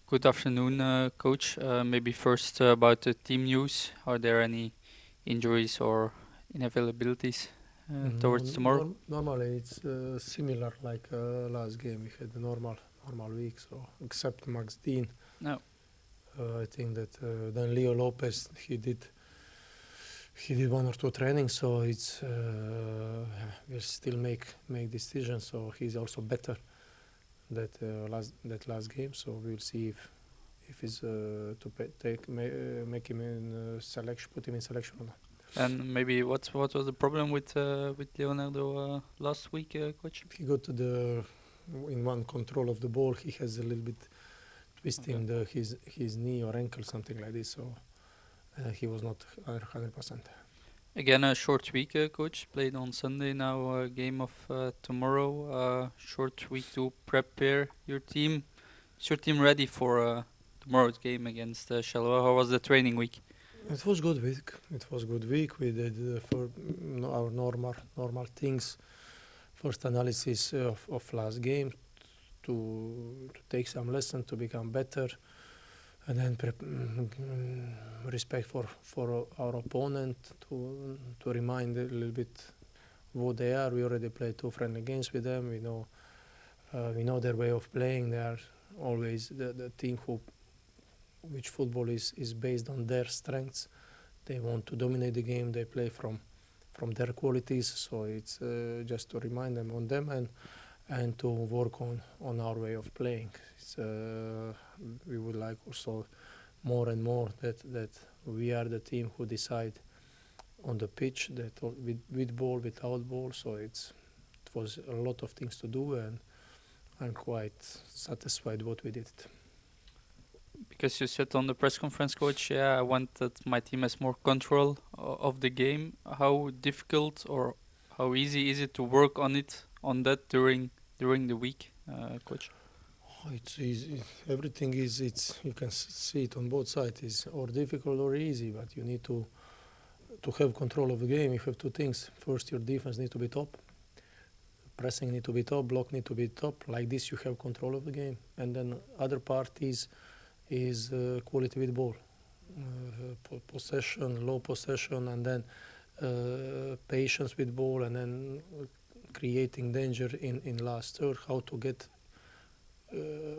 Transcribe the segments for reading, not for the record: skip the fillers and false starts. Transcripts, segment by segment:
Good afternoon, coach. Maybe first about the team news. Are there any injuries or inavailabilities towards tomorrow? Normally it's similar like last game. We had a normal week, so except Max Dean, No. I think that then Leo Lopez he did one or two trainings, so it's will still make decisions. So he's also better that last game. So we'll see if he's to make him in selection, put him in selection or not. And maybe what was the problem with Leonardo last week, coach? He got to the in one control of the ball. He has a little bit twisting his knee or ankle, something like this. So he was not 100%. Again, a short week, coach. Played on Sunday now. Game of tomorrow. Short week to prepare your team. Is your team ready for tomorrow's game against Charleroi? How was the training week? It was good week. It was good week. We did for our normal things. First analysis of last game to take some lesson to become better, and then respect for our opponent to remind a little bit what they are. We already played 2 friendly games with them. We know their way of playing. They are always the team which football is based on their strengths. They want to dominate the game. They play from their qualities. So it's just to remind them on them and to work on our way of playing. We would like also more and more that we are the team who decide on the pitch, that with ball, without ball. So it was a lot of things to do, and I'm quite satisfied what we did. Because you said on the press conference, coach, I want that my team has more control of the game. How difficult or how easy is it to work on that during the week, coach? It's easy. Everything is. You can see it on both sides. It's or difficult or easy, but you need to have control of the game. You have two things. First, your defense needs to be top. Pressing need to be top. Block need to be top. Like this, you have control of the game. And then other part is quality with ball, possession, low possession, and then patience with ball, and then creating danger in last third. How to get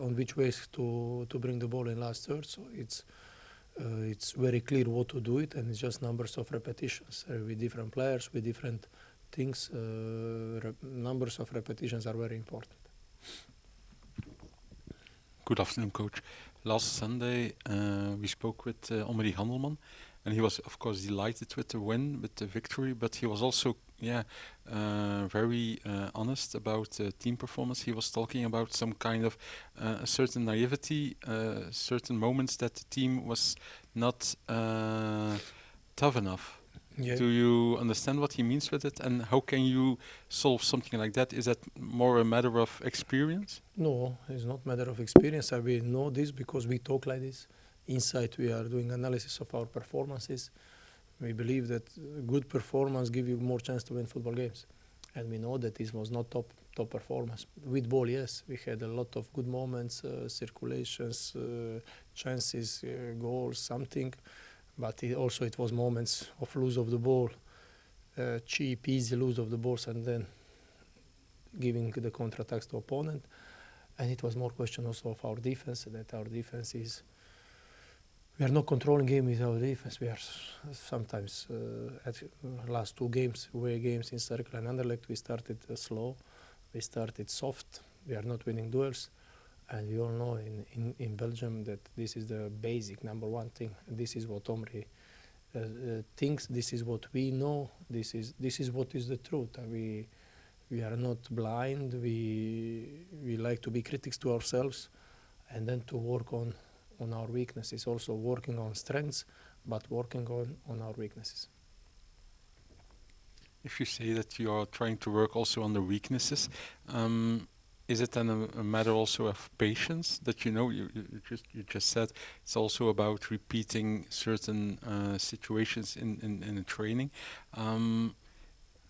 on which ways to bring the ball in last third. So it's very clear what to do it, and it's just numbers of repetitions with different players with different things. Numbers of repetitions are very important. Good afternoon, coach. Last Sunday, we spoke with Omri Handelman, and he was, of course, delighted with the win, with the victory, but he was also, very honest about team performance. He was talking about some kind of a certain naivety, certain moments that the team was not tough enough. Yeah. Do you understand what he means with it, and how can you solve something like that? Is that more a matter of experience? No, it's not matter of experience. We know this because we talk like this. Inside, we are doing analysis of our performances. We believe that good performance gives you more chance to win football games, and we know that this was not top performance. With ball, yes, we had a lot of good moments, circulations, chances, goals, something. But it was moments of lose of the ball, cheap, easy lose of the balls, and then giving the counter-attacks to opponent. And it was more question also of our defense, that our defense is... We are not controlling game with our defense. We are sometimes, at last 2 games, away games in Circle and Anderlecht, we started slow, we started soft, we are not winning duels. And we all know in Belgium that this is the basic number one thing. This is what Omri thinks. This is what we know. This is what is the truth. We are not blind. We like to be critics to ourselves, and then to work on our weaknesses. Also working on strengths, but working on our weaknesses. If you say that you are trying to work also on the weaknesses, is it then a matter also of patience that you just said it's also about repeating certain situations in a training? Can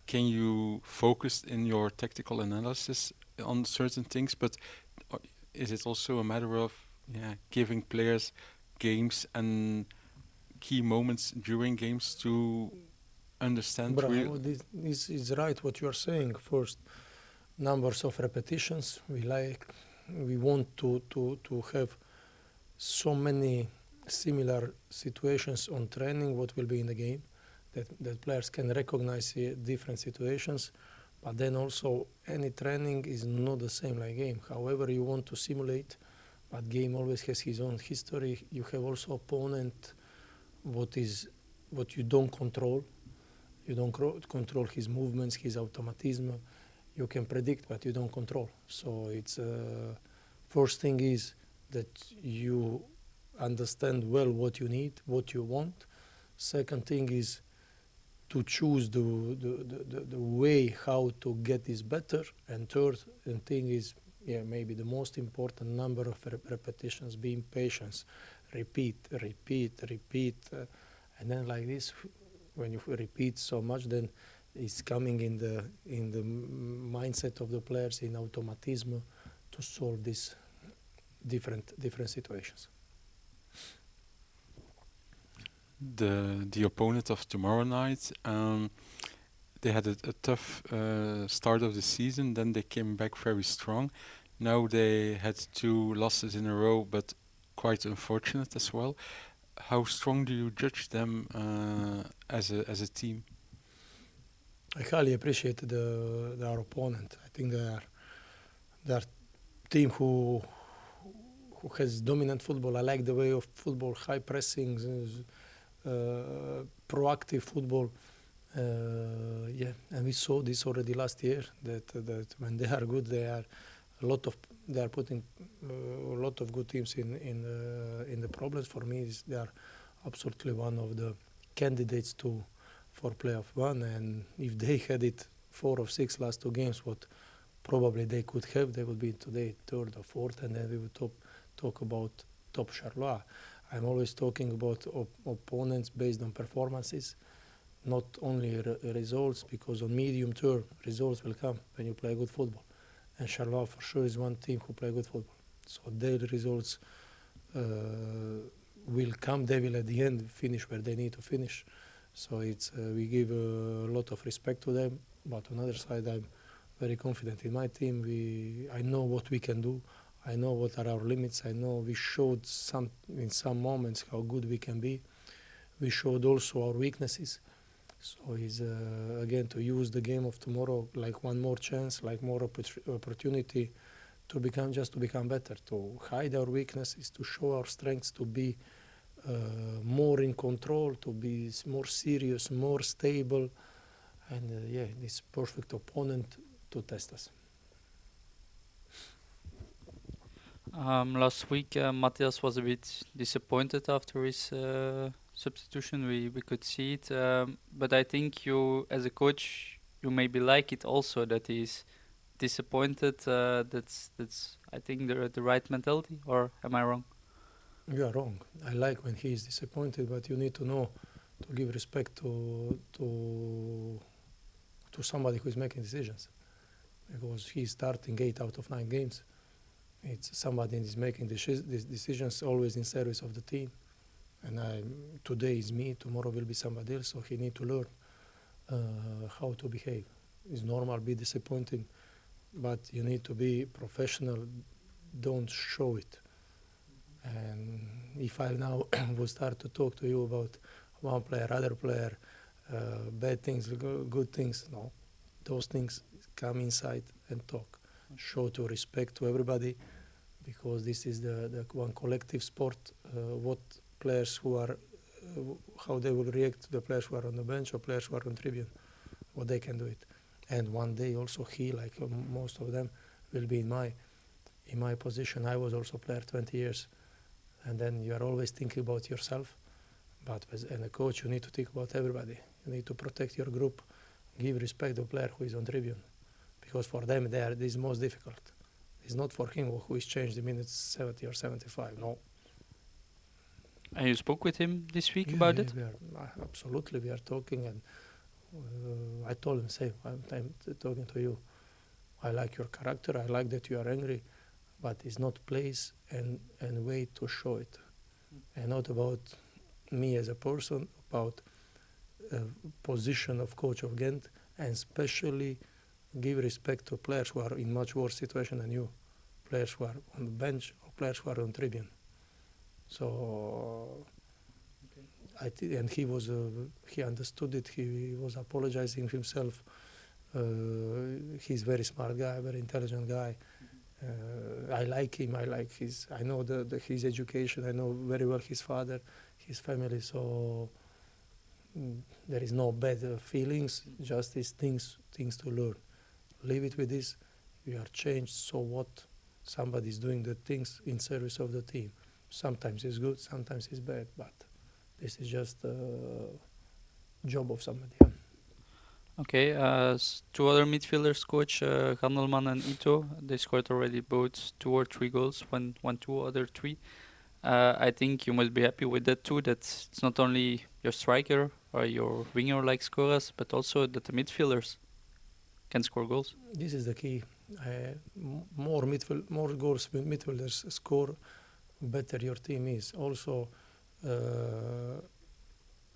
you focus in your tactical analysis on certain things, but is it also a matter of giving players games and key moments during games to understand Bravo, this is right what you are saying. First, numbers of repetitions. We want to have so many similar situations on training what will be in the game, that players can recognize different situations. But then also any training is not the same like game. However you want to simulate, but game always has his own history. You have also opponent what you don't control. You don't control his movements, his automatism. You can predict, but you don't control. So it's first thing is that you understand well what you need, what you want. Second thing is to choose the way how to get this better. And third thing is, maybe the most important, number of repetitions, being patient, repeat, and then like this, when you repeat so much, then it's coming in the mindset of the players, in automatism, to solve these different situations. The opponent of tomorrow night, they had a tough start of the season. Then they came back very strong. Now they had 2 losses in a row, but quite unfortunate as well. How strong do you judge them as a team? I highly appreciate our opponent. I think they are team who has dominant football. I like the way of football, high pressing, proactive football. And we saw this already last year, that when they are good, they are putting a lot of good teams in the problems. For me, they are absolutely one of the candidates for playoff one. And if they had it 4 of 6 last 2 games, what probably they could have, they would be today 3rd or 4th, and then we would talk about top Charleroi. I'm always talking about opponents based on performances, not only results, because on medium term results will come when you play good football. And Charleroi for sure is one team who play good football. So their results will come. They will at the end finish where they need to finish. So it's we give a lot of respect to them. But on the other side, I'm very confident in my team. I know what we can do. I know what are our limits. I know we showed in some moments how good we can be. We showed also our weaknesses. So it's again to use the game of tomorrow like one more chance, like more opportunity to become better, to hide our weaknesses, to show our strengths, to be more in control, to be more serious, more stable, and this perfect opponent to test us. Last week, Matthias was a bit disappointed after his substitution. We could see it, but I think you, as a coach, you maybe like it also that he's disappointed. That's I think the right mentality, or am I wrong? You are wrong. I like when he is disappointed, but you need to know to give respect to somebody who is making decisions, because he is starting 8 out of 9 games. It's somebody is making these decisions always in service of the team. And today is me, tomorrow will be somebody else, so he need to learn how to behave. It's normal, be disappointed, but you need to be professional. Don't show it. And if I now will start to talk to you about one player, other player, bad things, good things, no. Those things come inside and talk. Show to respect to everybody, because this is the one collective sport. What players who are, how they will react to the players who are on the bench or players who are on tribune, what they can do it. And one day also he, like most of them, will be in my position. I was also player 20 years. And then you are always thinking about yourself. But as a coach, you need to think about everybody. You need to protect your group, give respect to the player who is on tribune. Because for them, this is most difficult. It's not for him who is changed in minutes 70 or 75, no. And you spoke with him this week about it? Absolutely, we are talking, and I told him, I'm talking to you. I like your character, I like that you are angry. but it's not place and way to show it, and not about me as a person, about position of coach of Ghent, and especially give respect to players who are in much worse situation than you, players who are on the bench or players who are on tribune. So and he understood it. He was apologizing himself. He's very smart guy, very intelligent guy. I like him. I know his education. I know very well his father, his family. So there is no bad feelings. Just these things to learn. Leave it with this. You are changed. So what? Somebody is doing the things in service of the team. Sometimes it's good. Sometimes it's bad. But this is just a job of somebody. Yeah. Okay, two other midfielders, coach Gandelman and Ito. They scored already both 2 or 3 goals. One, 2, other 3. I think you must be happy with that too. That it's not only your striker or your winger like scorers, but also that the midfielders can score goals. This is the key. More goals with midfielders score, better your team is. Also,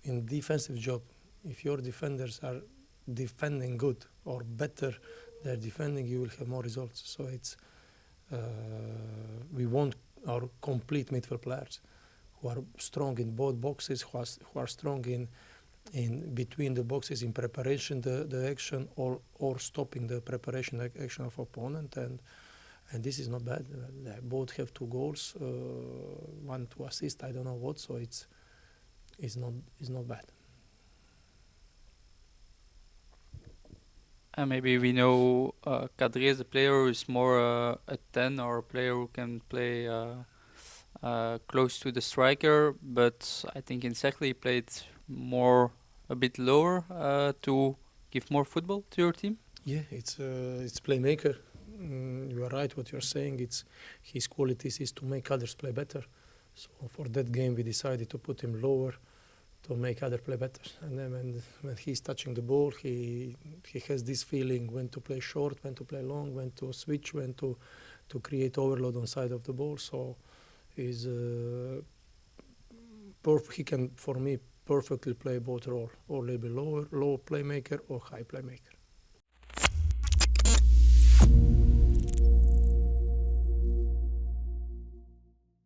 in defensive job, if your defenders are defending good or better they're defending, you will have more results. So it's we want our complete midfield players who are strong in both boxes, who are strong in between the boxes in preparation the action or stopping the preparation action of opponent, and this is not bad. They both have 2 goals, 1 to assist, I don't know what, so it's not bad. And maybe we know Kadri is a player who is more a 10 or a player who can play close to the striker, but I think in Cercle he played more a bit lower to give more football to your team. Yeah, it's playmaker. You are right what you're saying. It's his qualities is to make others play better. So for that game we decided to put him lower to make others play better. And then when he's touching the ball, he has this feeling when to play short, when to play long, when to switch, when to create overload on side of the ball. So he's he can, for me, perfectly play both role, or a little bit low playmaker or high playmaker.